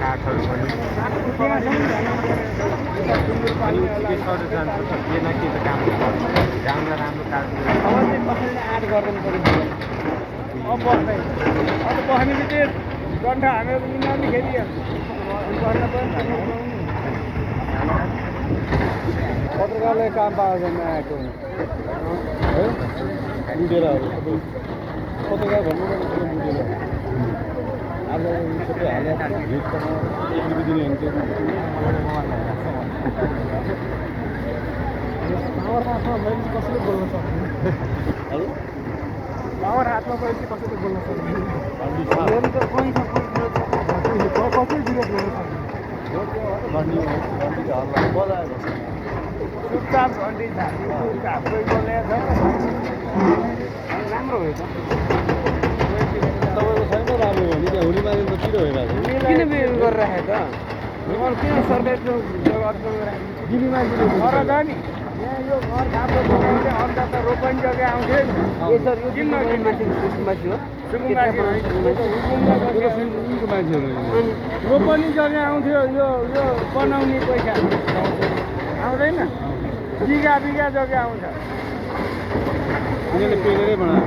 काठहरू पनि चिकित्साहरू जान्छ त के न के त काम राम्रो राम्रो काठ कसैले आँट गर्नु पर्यो अब बस्दै अब बस्ने बित्तिकै गन्ठा हानेर निकाल्ने खेती पत्रकारले काम पाएको छैन आएको है बुझेरहरू सबै पत्रकार भन्नु पर्ने बुझेर आज सबै हालेर एक रुपियाँ दिने हुन्छ पावर हातमा मैले कसैले बोल्न सक्ने पावर हातमा परेपछि कसैले बोल्न सक्ने कसै विरोध गर्न सक्ने चुपचाप घन्टी चुपचाप कोही बोलेको छ राम्रो भयो त तपाईँको छैन राम्रो हो नि त्यहाँ हुने मान्छे त पिरो भइरहेको छ किन बिरो गरिराखेको त किन सरकारको दिने मान्छेले घर छ नि यहाँ यो घर खाएको बनाउने अन्त त रोपनी जग्गा आउँथ्यो किन मान्छे रोपनी जग्गा आउँथ्यो यो बनाउने पैसा आउँदैन बिघा बिघा जग्गा आउँछ यिनीहरूले पेलेरै बनायो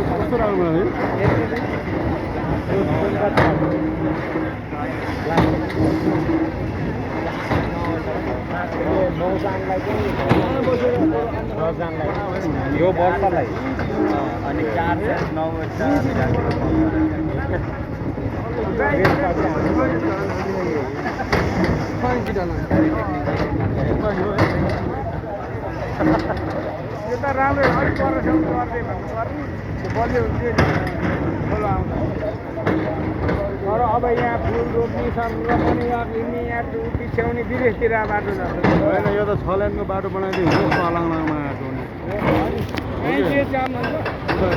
कस्तो राम्रो बनायो यो वर्षलाई अनि 4 9 यो त राम्रो अलिक परसम्म गर्दै भन्नुपर्ने बलियो हुन्थ्यो नि खोलो आउँछ तर अब यहाँ फुल रोप्ने रोप्ने हिँड्ने यहाँ पिछ्याउने विदेशतिर बाटो जान्छ होइन यो त 6 लाइनको बाटो बनाइदियो हुन्छ पलाङमा आएको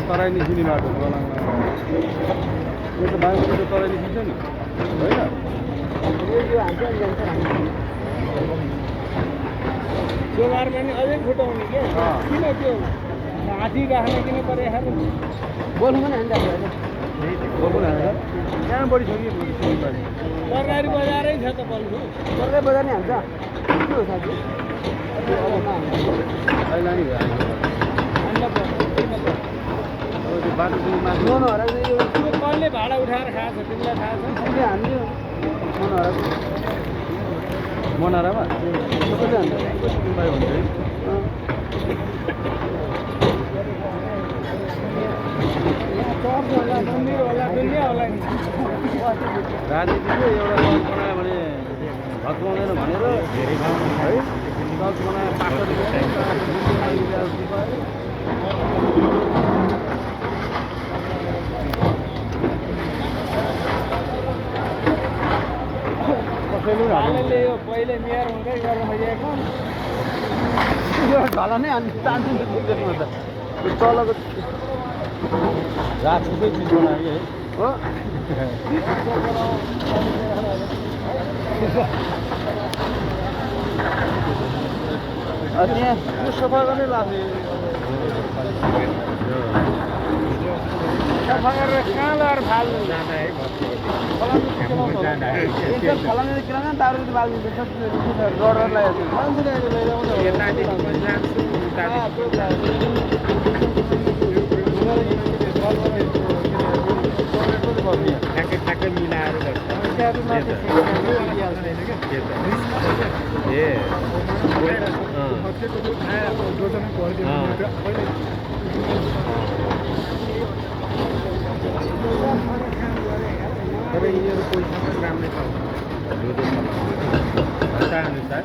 तराई निस्किने बाटो पलाङमा यो त बाहिर तराई निस्किन्छ नि होइन त्यो बारमा नि अझै फुटाउने के किन त्यो हाती राख्ने किन पऱ्यो बोल्नु पनि हान्दा कहाँ बढी छ कि तरकारी बजारै छ त बल्नु तरकारी बजार नै हान्छ के हो साथी अहिले नि बाटो कसले भाडा उठाएर खाएको छ तिमीलाई थाहा छ तिमीले हान्थ्यो मनारामा राजनीतिको एउटा चर्च बनायो भने भत्काउँदैन भनेर धेरै है चर्च बनायो कसैले यो पहिले मेयर हुँदै गर्नु खोजेको यो ढला नै हाल्नु चाहन्छु त्यसमा त यो तलको राजनीतिकै चिज बनायो है हो त्यहाँ यो सफा गर्नै लाग्ने सफा गरेर कहाँ लगाएर फाल्नु फलाउने किराना दारु बाल्नु रडर ठ्याक्कै मिलाएर तर यिनीहरू पैसा पनि राम्रै पाउँछ अनुसार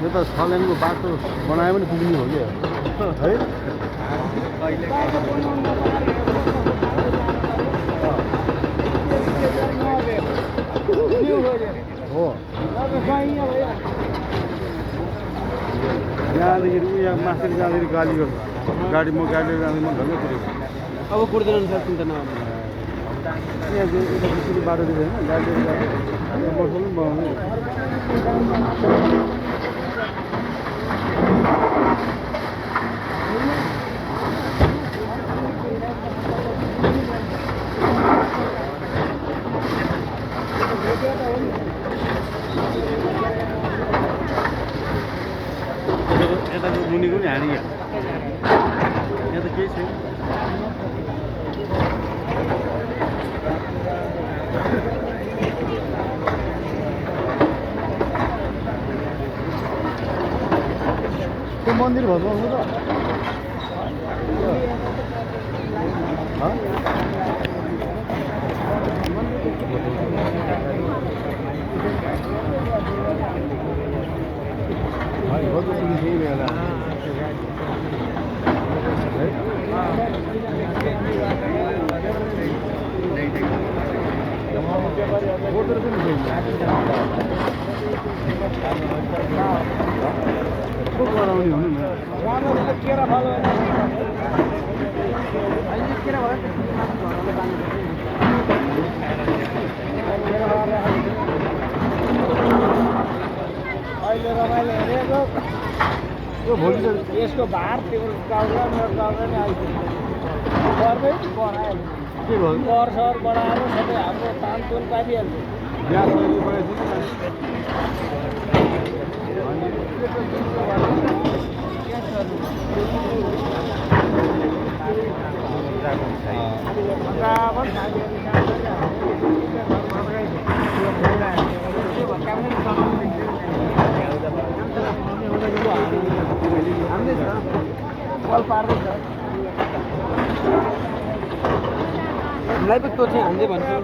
यो त 6 लाइनको बाटो बनायो पनि पुग्ने हो क्या है हो यहाँदेखि यहाँ मास्टर जाँदाखेरि गाली गर्छ गाडी म गाडी जाँदैन ढङ्गै कुरेको अब कुर्दैन सर चिन्ता नगर्नु यहाँ जो यता बिजुली बाटो दिन्छ होइन गाडी बस्नु पनि बनाउने यताको मुनिको नि हानी यहाँ त केही छैन त्यो मन्दिर भत्काउनु त गराउने हुनु न केरा फल अहिले रमाइलो हेरेको यो भोलि त यसको भार तिम्रो गाउँमा मेरो गाउँमा नि आइपुग्छ घरमै बनायो के भयो घर सहर बढाएर सबै हाम्रो तानतुन पारिहाल्छ बिहा शैली बनाइदिनु कल पार्दैछ हामीलाई पो त्यो चाहिँ हान्दै भन्छु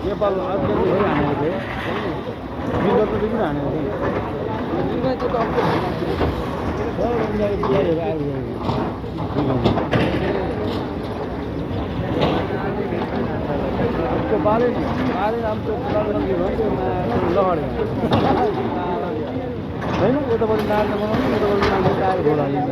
नेपाल हानेको थियो बिन्दरदेखि हानेको थियो बाले आमको लगाडे होइन उतापट्टि नाच्न बनाउनु उतापट्टि नाच्नु आएर घोडा लिन्छ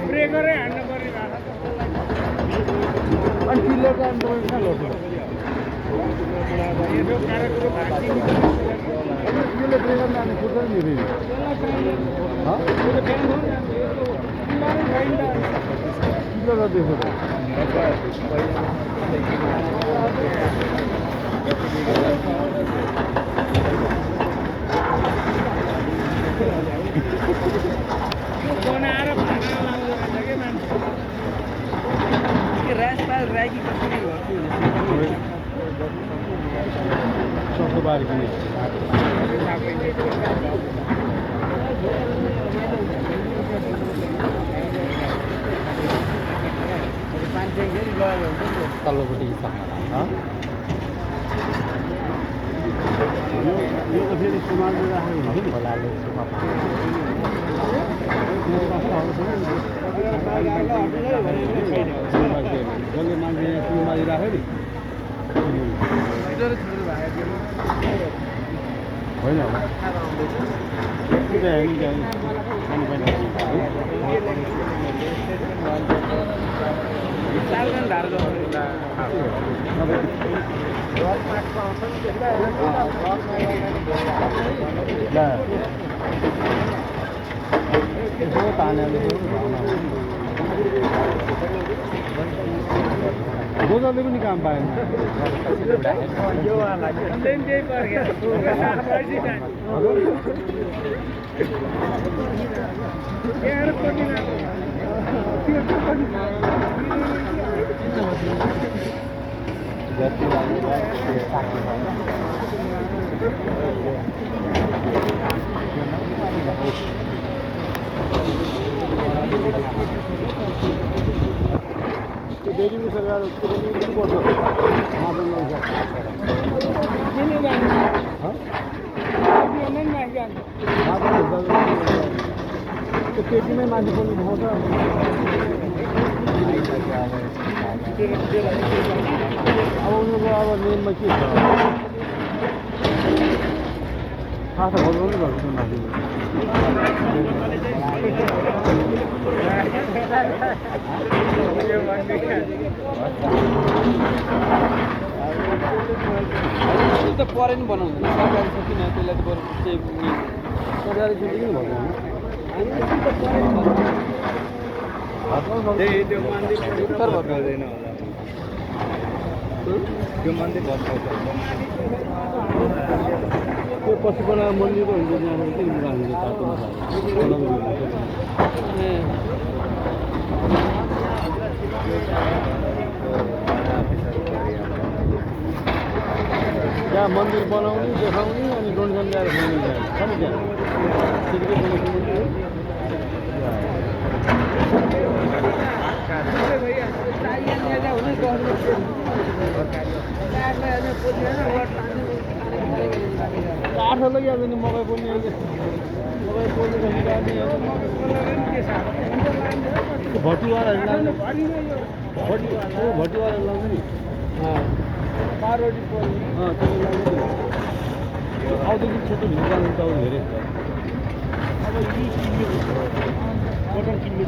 ब्रेकरै हान्नु पर्ने अनि किल्लो काम तपाईँ कहाँ लड्छ किल्लो ब्रेकर लाने फुट्छ नि फेरि किल्लो गर्दैछ बनाएर भाडा लाउँदो रहेछ कि मान्छे राजपाल राईकी कसरी भर्ती हुने सक्दो बारी पनि तल्लोपट्टि यो त फेरि सुमार्दै राखेको हुन्छ नि खोलाले जसले मान्छे सुमारी राख्यो नि होइन यसो तानेर गोजरले पनि काम पाएन डेली सरकार पर्छ पेटीमै मान्छे बोल्नु पाउँछ अब उनीहरूको अब मेनमा के छ थाहा त भगाउनु भएको छ माथि त परे नि बनाउँदैन सरकारी छ किन त्यसलाई त बरु सरकारी छुट्टी किन भएको त्यो मन्दिर भत्काउँदैन होला त्यो मन्दिर भत्काउँछ त्यो पछि बनाएको मन्दिर पो हुन्छ त्यहाँबाट किन राखिन्छ तातोमा त्यहाँ मन्दिर बनाउने देखाउने अनि डोनेसन ल्याएर खाने छ नि त्यहाँ काठ लगिहाल्छ नि मकै पोल्ने मकै पोल्ने भट्टीवालाहरू लान्छ भट्टीवालाहरू लान्छ नि पारोटी पोल्ने औद्योगिक क्षेत्र भित्र जानु त धेरै अब यी बटन किन्ने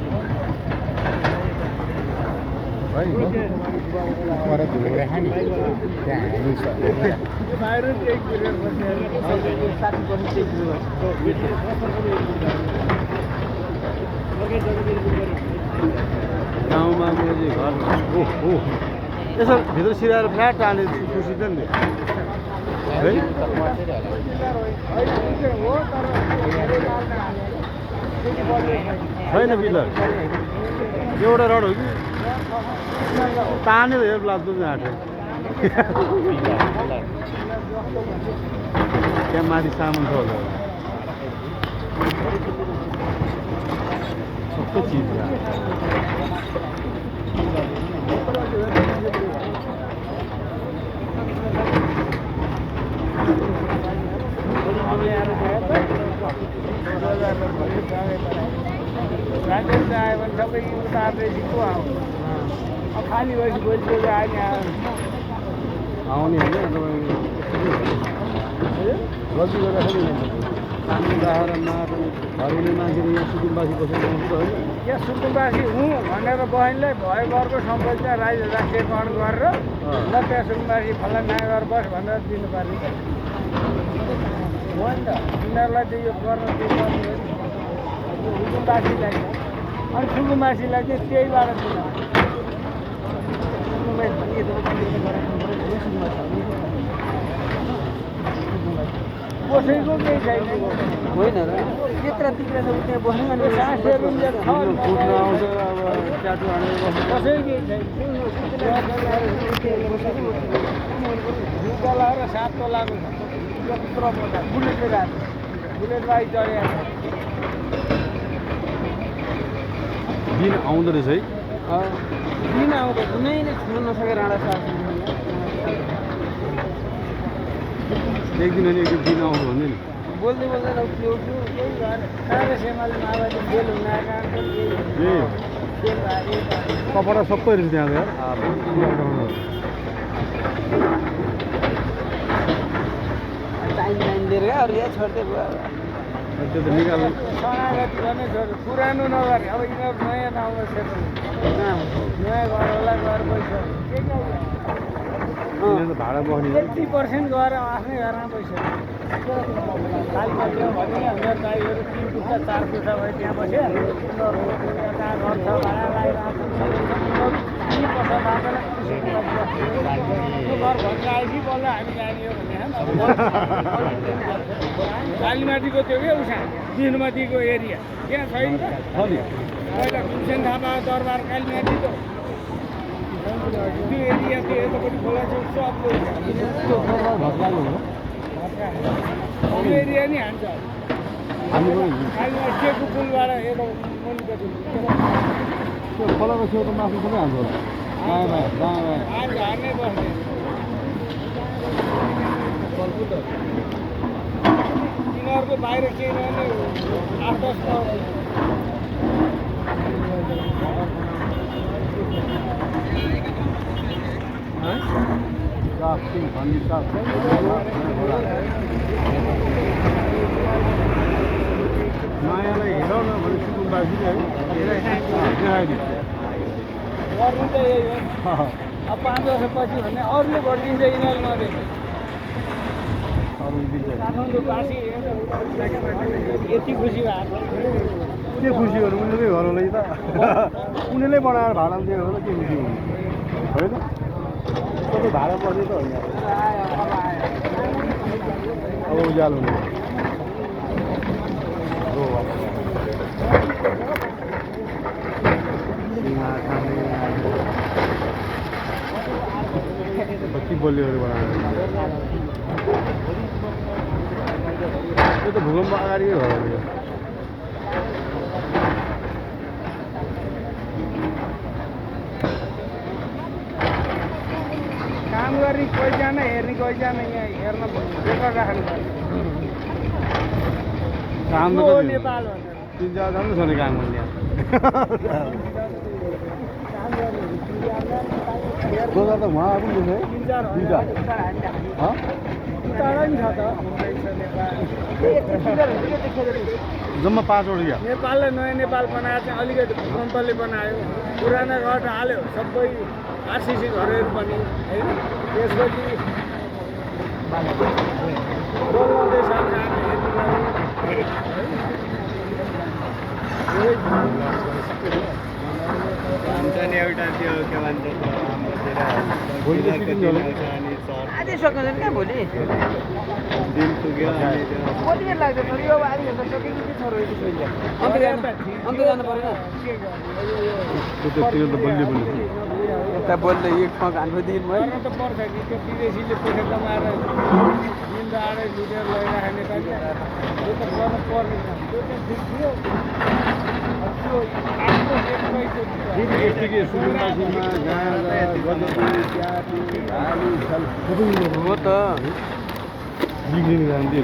गाउँमा मेरो घर यसो भित्र सिराएर फ्ल्याट टाले खुसी त नि है छैन पिलर एउटा रड हो कि तानेर हेर लाग्दो आँटे त्यहाँ माथि सामान छ होला सबै चिज राजेश आयो भने सबै उतार्दै दिएको अब खाली भएपछि भोलि आउने आउने होइन गल्ती गर्दाखेरि पानी राखेर माटो हराउने मान्छेले यहाँ सुकुम्बासी बसेको हुन्छ होइन यहाँ सुकुम्बासी हुँ भनेर बहिनीलाई भयो घरको सम्पत्ति राष्ट्रियकरण गरेर ल त्यहाँ सुकुम्बासी फलाना घर बस भनेर दिनुपर्ने हो नि त उनीहरूलाई चाहिँ यो गर्न सुकुम्बासीलाई अनि सुकुम्बासीलाई चाहिँ त्यहीबाट दिनु कसैको केही छैन होइन र त्यत्र तित्र त्यहाँ बस्नु अनि सासहरू फुट्न आउँछ अब ट्याटो हानेर बस्नु कसै केही छैन लगाएर 7 तोलाको यत्रो मोटा बुलेटले गएको बुलेट बाइक चढेको दिन आउँदो रहेछ है दिन आउँदा कुनै नै छुन नसके राणा सास एक दिन अनि एक दिन आउँदो भन्दै नि बोल्दै बोल्दैन के हो यही घर काँग्रेस एमाले माओवादी बेल हुन आएको कपडा सबै रहेछ त्यहाँ यार टाइम दिएर अरू यहाँ छोड्दै भयो त्यो त निकाल्नु शरणागति गर्ने छोड्यो पुरानो नगरे अब यिनीहरू नयाँ ठाउँमा सेर्नु नयाँ घर होला घर पैसा के भाडा बस्ने 80% गएर आफ्नै घरमा पैसा कालीमा त्यो भने मेरो दाइहरू 3 पुस्ता 4 पुस्ता भयो त्यहाँ बस्यो उनीहरू कहाँ घर छ भाडा लगाइरहेको त्यो घर भन्छ आएपछि बल्ल हामी जाने हो भने कालीमाटीको त्यो के उसा बिष्णुमतीको एरिया त्यहाँ छैन त पहिला भीमसेन थापा दरबार कालीमाटीको त्यो एरिया त्यो यतापट्टि खोला छ सब त्यो एरिया नि हान्छ हामी पनि केको पुलबाट यता मुनिपट्टि त्यो खोलाको छेउको मासु सबै हान्छ होला दायाँ बायाँ दायाँ बायाँ हामी हार्नै बस्ने तिनीहरूको बाहिर केही नहुने 8-10 साफ सिंह भन्ने साफ मायालाई हेरौ न भने सुकुम्बासीले है देखाइदियो गर्नु त यही हो अब 5 वर्षपछि भने अरूले गरिदिन्छ यिनीहरू मात्रै काठमाडौँ बासी यति खुसी भएको के खुसी गर्नु उनीहरूकै घर होला त उनीहरूले बनाएर भाडा दिएको होला के खुसी हुनु होइन सबै भाडा पर्ने त होइन अब उज्यालो हुने कति बलियोहरू बनाएर यो त भूकम्प अगाडिकै घर हो काम गर्ने कोहीजना हेर्ने कोहीजना यहाँ हेर्न बेकार राख्नु काम पर्यो त नेपाल भनेर 3-4 जना छ नि काम गर्ने दोजा त उहाँ पनि देख्छ है 3-4 टाढा नि छ त जम्मा 5 वटा नेपालले नयाँ नेपाल बनाएर चाहिँ अलिकति भूकम्पले बनायो पुराना घर हाल्यो सबै आरसिसी घरहरू पनि होइन त्यसपछि एउटा त्यो के भन्छ आजै सक्दैन क्या भोलि दिन पुग्यो कति बेर लाग्छ छोरी अब आधी घन्टा सकेको के छोरो अन्त जानु परेन त्यो त बलियो बलियो यता बोल्दै एक ठाउँ हान्नु दिनमा त पर्छ कि त्यो विदेशीले पैसा कमाएर दिन्छ आडै लुटेर लैराख्ने नेपाली त्यो त गर्नु पर्ने त्यो त ठिक थियो यतिकै सुकुम्बासीमा गाँजा गजबी चियापी आलु सबै हो त बिग्रिने जान्थ्यो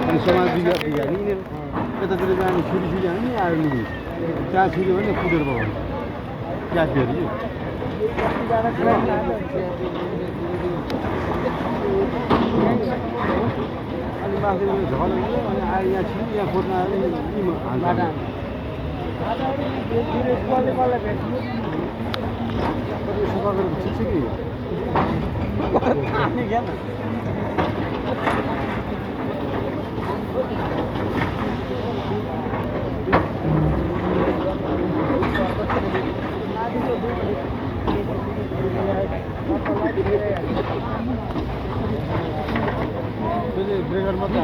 अनि समाज बिगार्ने यतातिर जाने छुरी हान्ने आयो नि त्यहाँ छुरी भने कुदेर पकाउने चियापीहरू अनि माथि झगडा अनि आयो यहाँ छिरी यहाँ खोज्न आयो हान्छ सफा गरेर ठिक छ कि ब्रेकर मात्रै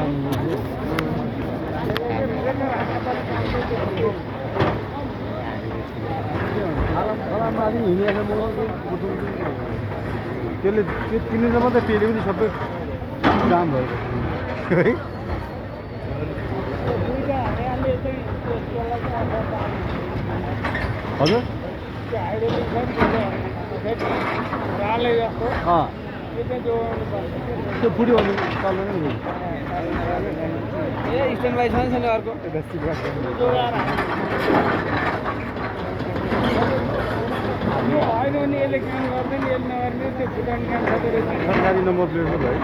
त्यसले त्यो किनेर मात्रै पेले पनि सबै जाम भएको है हजुर त्यो फुट्यो भने चल्दैन नि ए स्ट्यान्ड बाई छैन अर्को होइन नि यसले काम गर्दैन यसले नगर्ने त्यो फुटाउने काम खाँदो रहेछ सरकारी नम्बर प्लेट पो भयो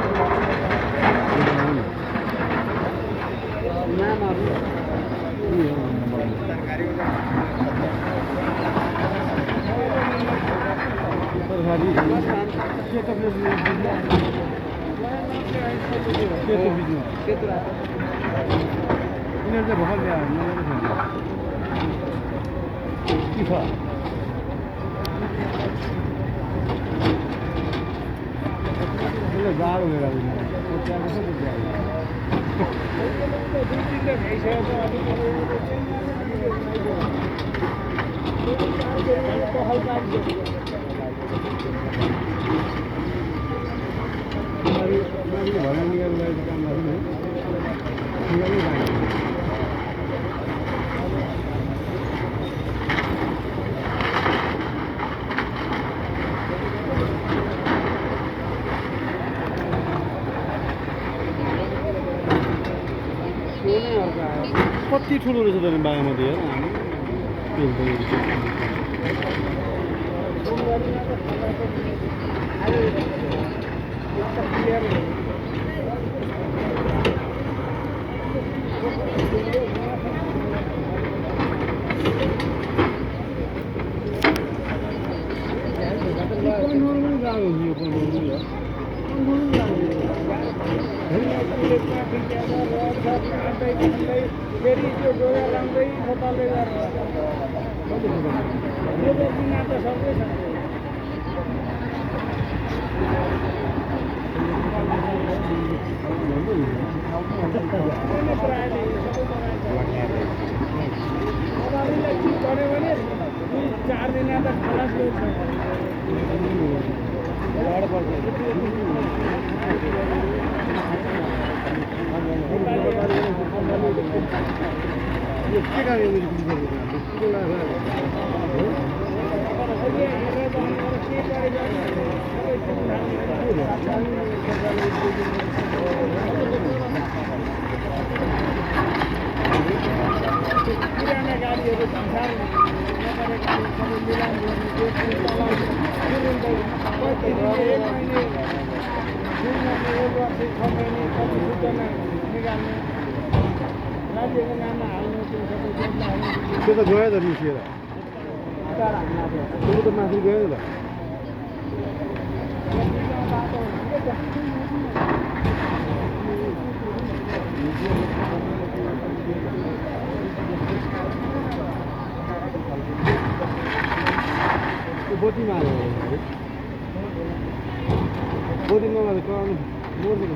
सरकारी सेतो प्लेट यिनीहरू चाहिँ भर्खर ल्यायो के छ गाह्रो भएर भर्ना निकाल्नु काम गर्नु कति ठुलो रहेछ त बायामध्ये हेर फेरि त्यो डोगा लाउँदै खोताल्दै गरेर यो बिना त सबै छ भने 4 दिन त खलास के कार्य पुराना गाडीहरू भन्सार नगरेका सबै मिलान निकाल्ने राज्यको नाममा हाल्नु त्यो त गयो त मिसिएर त्यो त माथि गयो त बोटी मार्यो बोटी नमारे कराउनु मोर्नु